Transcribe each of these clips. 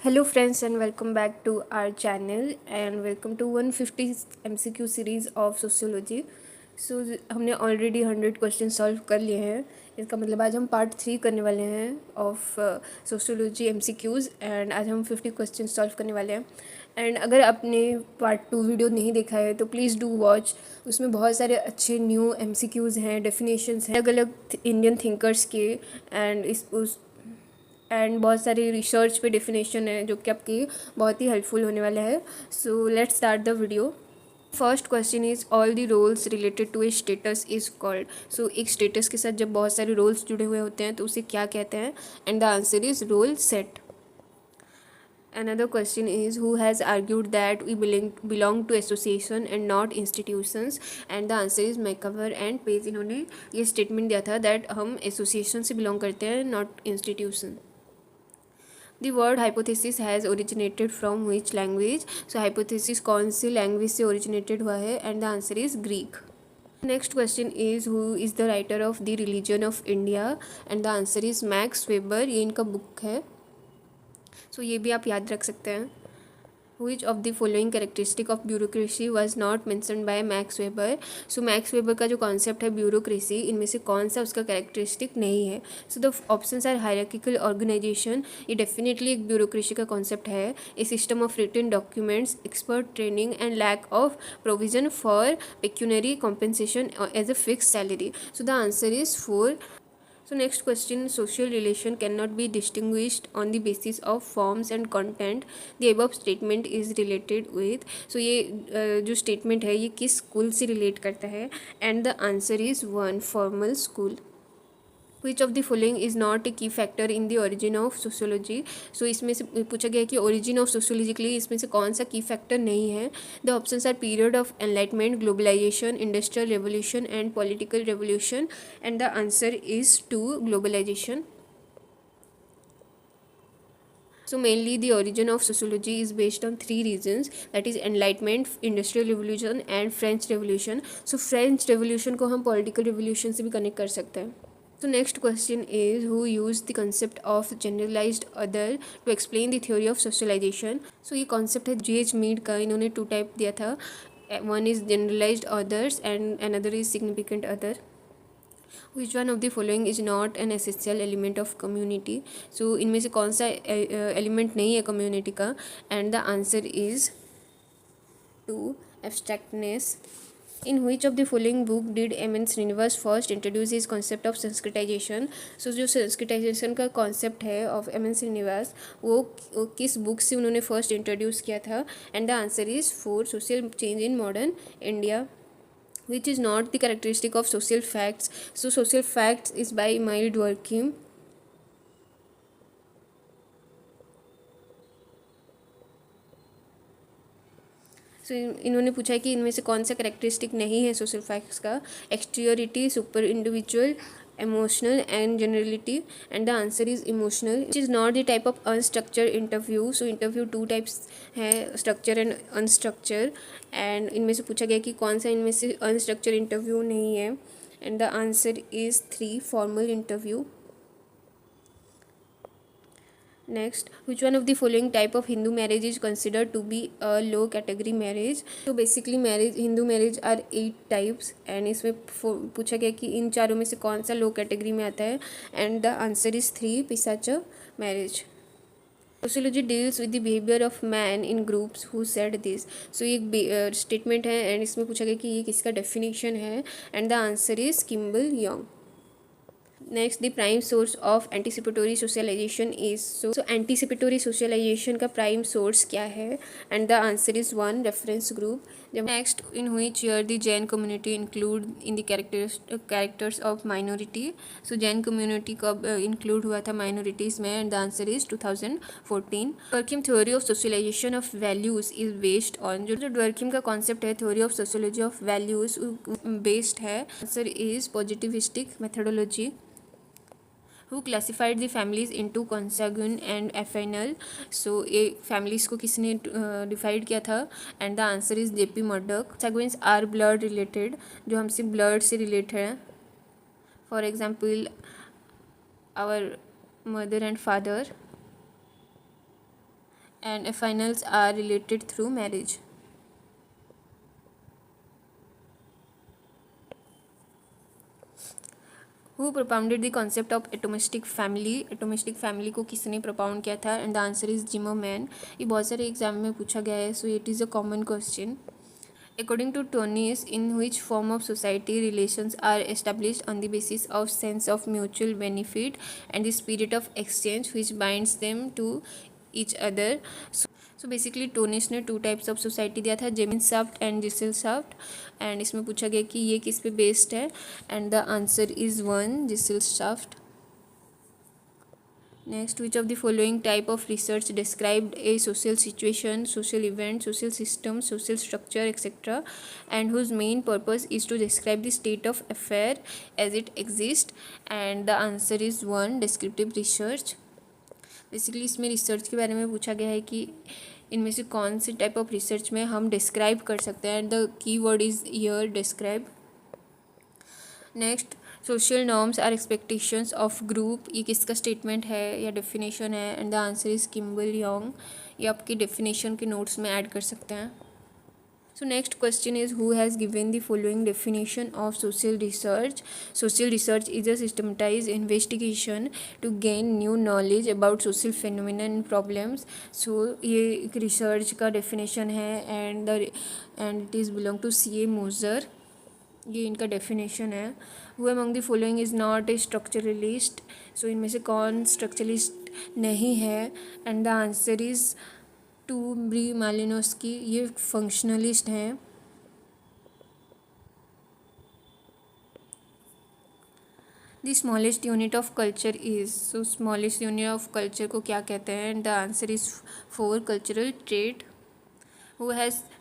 Hello friends and welcome back to our channel and welcome to 150 MCQ series of sociology. हमने already 100 question solve कर लिए हैं। इसका मतलब आज हम पार्ट 3 करने वाले हैं ऑफ सोशियोलॉजी MCQs एंड आज हम 50 क्वेश्चन सॉल्व करने वाले हैं। एंड अगर आपने पार्ट 2 वीडियो नहीं देखा है तो प्लीज़ डू वॉच। उसमें बहुत सारे अच्छे न्यू MCQs हैं, डेफिनेशंस हैं अलग अलग इंडियन थिंकर्स के एंड बहुत सारी रिसर्च पे डेफिनेशन है जो कि आपकी बहुत ही हेल्पफुल होने वाला है। So let's start the video. First question is all the roles related to a status is called. So एक स्टेटस के साथ जब बहुत सारे रोल्स जुड़े हुए होते हैं तो उसे क्या कहते हैं? And the answer is role set. Another question is who has argued that we belong to association and not institutions, and the answer is McCaver and Page। इन्होंने ये स्टेटमेंट दिया था दैट हम एसोसिएशन से बिलोंग करते हैं, not institution. The word hypothesis has originated from which language? So hypothesis कौन सी language से originated हुआ है? And the answer is Greek. Next question is who is the writer of the religion of India? And the answer is Max Weber। ये इनका book है, so ये भी आप याद रख सकते हैं। Which of the following characteristic of bureaucracy was not mentioned by Max Weber? So Max Weber का जो कॉन्सेप्ट है ब्यूरोक्रेसी, इनमें से कौन सा उसका कैरेक्टरिस्टिक नहीं है? So the options are hierarchical organization, ये डेफिनेटली एक ब्यूरोक्रेसी का कॉन्सेप्ट है। A system of written documents, expert training and lack of provision for pecuniary compensation as a fixed salary. So the answer is 4। So next question, social relation cannot be distinguished on the basis of forms and content. The above statement is related with। so ये जो statement है ये किस school से relate करता है? and the answer is 1 formal school। Which of the following is not a key factor in the origin of sociology. So इसमें से पूछा गया कि ओरिजिन ऑफ सोशियोलॉजी के लिए इसमें से कौन सा की फैक्टर नहीं है? The options are period of enlightenment, globalization, industrial revolution and political revolution, and the answer is 2 globalization. So mainly the origin of sociology is based on 3 reasons, that is enlightenment, industrial revolution and French revolution। So French revolution को हम political revolution से भी connect कर सकते हैं। So next question is who used the concept of generalized other to explain the theory of socialization। so ये concept है G.H. Mead का, इन्होंने 2 टाइप दिया था, one is generalized others and another is significant other। which one of the following is not an essential element of community। so इनमें से कौन सा एलिमेंट नहीं है कम्युनिटी का? and the answer is 2 abstractness। In which of the following book did M.N. Srinivas first introduce his concept of Sanskritization? So जो Sanskritization का concept है ऑफ M.N. श्रीनिवास वो किस बुक से उन्होंने फर्स्ट इंट्रोड्यूस किया था? And the answer is 4 social change in modern India. Which is not the characteristic of social facts? So social facts is by Emile Durkheim। सो इन्होंने पूछा है कि इनमें से कौन सा करेक्टरिस्टिक नहीं है सोशल फैक्ट्स का? Exteriority, super individual, emotional and generality, and the answer is emotional। which is not the type of unstructured interview। so interview 2 types है, structure and unstructure, and इनमें से पूछा गया कि कौन सा इनमें से unstructured interview नहीं है, and the answer is 3 formal interview। Next, which one of the following type of Hindu marriage is considered to be a low category marriage? तो basically marriage, Hindu marriage are 8 types, and इसमें पूछा गया कि इन चारों में से कौन सा लो कैटेगरी में आता है, and the answer is 3 पिशाच marriage। Sociology deals with the behavior of man in groups who said this। so ये एक स्टेटमेंट है एंड इसमें पूछा गया कि ये किसका डेफिनेशन है, and the answer is Kimball Young. Next, the prime source of anticipatory socialization is. So anticipatory socialization का प्राइम सोर्स क्या है? And the answer is 1 reference group. Next, in which year the Jain community include in the characters of minority. So Jain community कब include हुआ था minorities में? And the answer is 2014। Durkheim theory of socialization of values is based on. जो डवर्किम का concept है theory of sociology of values based है, answer is positivistic methodology. who classified the families into consanguine and affinal। so ये families को किसने divide किया था? And the answer is JP Murdock. Consanguines are blood related, जो हमसे blood से related है, for example our mother and father. and affinals are related through marriage. Who propounded the concept of atomistic family? atomistic family को किसने propound किया था? And the answer is Zimmerman. ये बहुत सारे एग्जाम में पूछा गया है, so it is a common question. According to Tonis, in which form of society relations are established on the basis of sense of mutual benefit and the spirit of exchange which binds them to each other. So basically Tonnies ने 2 types of society दिया था, जेमिनशाफ्ट and जिसेलशाफ्ट. And इसमें पूछा गया कि ये किस पे बेस्ड है, and the answer is 1 Gesellschaft. Next, which of the following type of research described a social situation, social event, social system, social structure etcetera, and whose main purpose is to describe the state of affair as it exist. And the answer is 1 descriptive research. Basically इसमें research के बारे में पूछा गया है कि इनमें से कौन से टाइप ऑफ रिसर्च में हम डिस्क्राइब कर सकते हैं. The key word is year, describe. Next, social norms are expectations of group. ये किसका स्टेटमेंट है या डेफिनेशन है? And the answer is Kimball Young. ये आपकी डेफिनेशन के नोट्स में ऐड कर सकते हैं. So next question is, who has given the following definition of social research? Social research is a systematized investigation to gain new knowledge about social phenomena and problems. So ये एक research का definition है, and it is belong to C.A. Moser. ये इनका definition है. Who among the following is not a structuralist? So इनमें से कौन structuralist नहीं है? And the answer is two ब्री मालिनोस्की. ये फंक्शनलिस्ट हैं. The smallest unit of culture is. So smallest unit of culture को क्या कहते हैं? The answer is 4 cultural trait.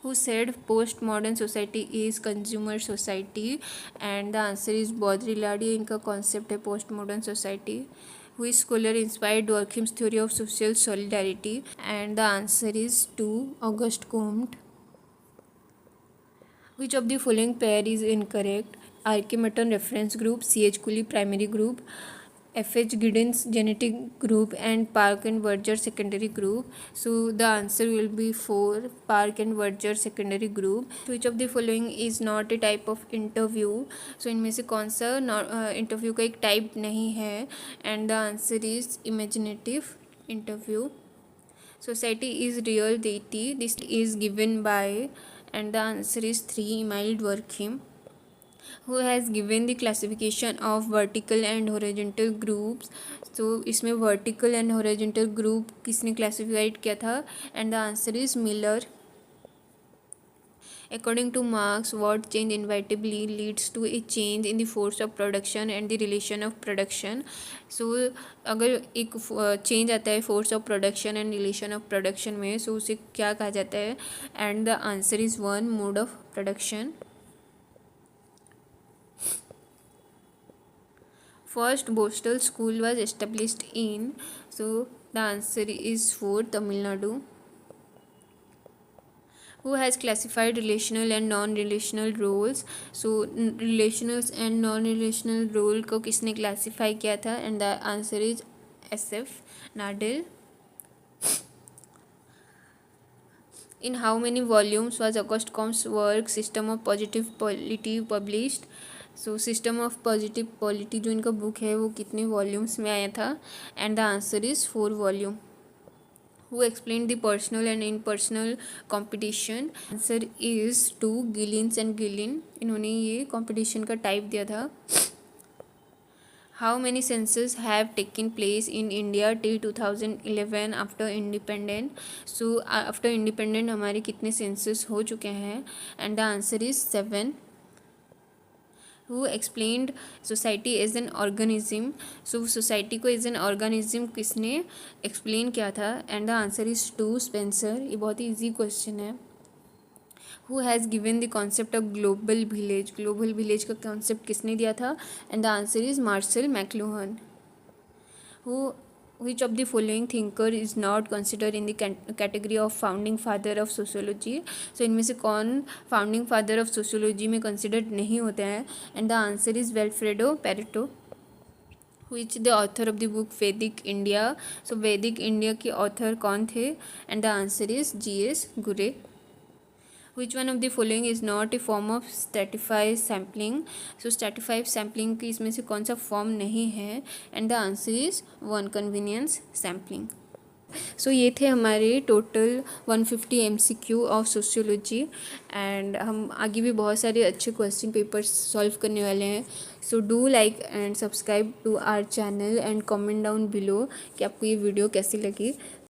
Who said post modern society is consumer society? And the answer is Baudrillard. ये इनका concept है post modern society. Which scholar inspired Durkheim's theory of social solidarity? And the answer is 2 Auguste Comte. Which of the following pair is incorrect? Archimedes reference group, C.H. Cooley primary group, F.H. Giddens genetic group, and Park and Berger secondary group. So the answer will be 4 Park and Berger secondary group. Which of the following is not a type of interview? So इनमें से कौन सा interview का एक type नहीं है? And the answer is imaginative interview. Society is real deity. This is given by, and the answer is 3 Emile Durkheim. Who has given the classification of vertical and horizontal groups? तो इसमें vertical and horizontal group किसने classified किया था? And the answer is Miller. According to Marx, what change inevitably leads to a change in the force of production and the relation of production? So अगर एक change आता है force of production and relation of production में, so उसे क्या कहा जाता है? And the answer is 1 mode of production. First Boston school was established in, so the answer is 4 Tamil Nadu. Who has classified relational and non-relational roles? So relational and non-relational role को किसने classify किया था? And the answer is SF Nadel. In how many volumes was Auguste Comte's work System of Positive Polity published? So system of positive polity जो इनका book है वो कितने volumes में आया था? And the answer is 4 volume. Who explain the personal and in personal competition? Answer is 2 Gillins and Gillin. इन्होंने ये कॉम्पिटिशन का टाइप दिया था. How many census have taken place in India till 2011 after independent? So after independent हमारे कितने census हो चुके हैं? And the answer is 7. Who explained society as an organism? So society को as an organism किसने explain किया था? And the answer is 2 Spencer. ये बहुत ही easy question है. Who has given the concept of global village? Global village का concept किसने दिया था? And the answer is Marshall McLuhan. Which of the following thinker is not considered in the category of founding father of sociology? So इनमें से कौन founding father of sociology में considered नहीं होते हैं? And the answer is Wilfredo Pareto. Which the author of the book Vedic India. So Vedic India के author कौन थे? And the answer is G.S. Ghurye. Which one of the following is not a form of stratified sampling. So stratified sampling की इसमें से कौन सा form नहीं है? And the answer is one convenience sampling. So ये थे हमारे total 150 MCQ of sociology. And हम आगे भी बहुत सारे अच्छे क्वेश्चन पेपर्स सॉल्व करने वाले हैं। So do like and subscribe to our channel and comment down below कि आपको ये वीडियो कैसी लगी।